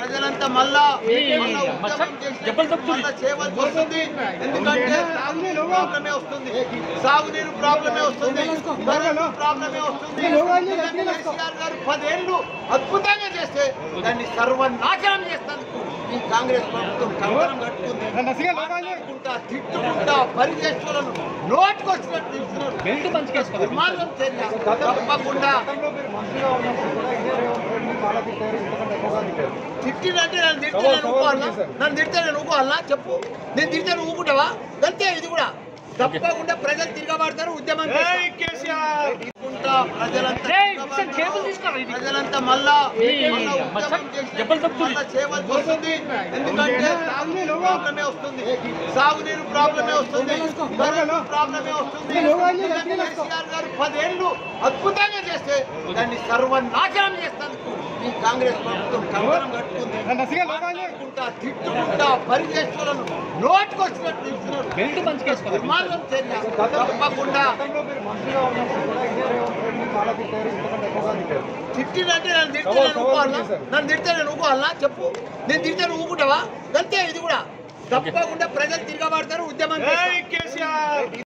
ప్రజలంతా మళ్ళా చేయవలసి వస్తుంది. ఎందుకంటే ప్రాబ్లమే వస్తుంది, సాగునీరు ప్రాబ్లమే వస్తుంది, ప్రాబ్లమే వస్తుంది. కేసీఆర్ గారు 10 ఏళ్ళు అద్భుతంగా చేస్తే దాన్ని సర్వనాశనం చేస్తాను ఈ కాంగ్రెస్ ప్రభుత్వం కంకణం కట్టుకుంది. తిట్టుకుంటా పరిచేస్తులను నోటుకొచ్చినట్టు మార్గం తప్పకుండా తిట్టినంటే నన్ను తిడితే నేను ఊకోవాలనా చెప్పు? నేను తిడితే నువ్వు ఊకుంటావా? అంతే. ఇది కూడా తప్పకుండా ప్రజలు తిరగబడతారు. ఉద్యమం ప్రజలంతా మళ్ళా చేయవలసి వస్తుంది. ఎందుకంటే ప్రాబ్లమే వస్తుంది, సాగునీరు ప్రాబ్లమే వస్తుంది, ప్రాబ్లమే వస్తుంది. కేసీఆర్ గారు 10 ఏళ్ళు అద్భుతంగా చేస్తే దాన్ని సర్వనాశనం చేస్తాను ఈ కాంగ్రెస్ ప్రభుత్వం కంకణం కట్టుకుంది. తిట్టుకుంటా పరిచేస్తులను నోటుకొచ్చినట్టు మార్గం తప్పకుండా తిట్టినంటే నన్ను తిడితే నేను ఊకోవాలనా చెప్పు? నేను తిడితే నువ్వు ఊకుంటావా? అంతే. ఇది కూడా తప్పకుండా ప్రజలు తిరగబడతారు. ఉద్యమం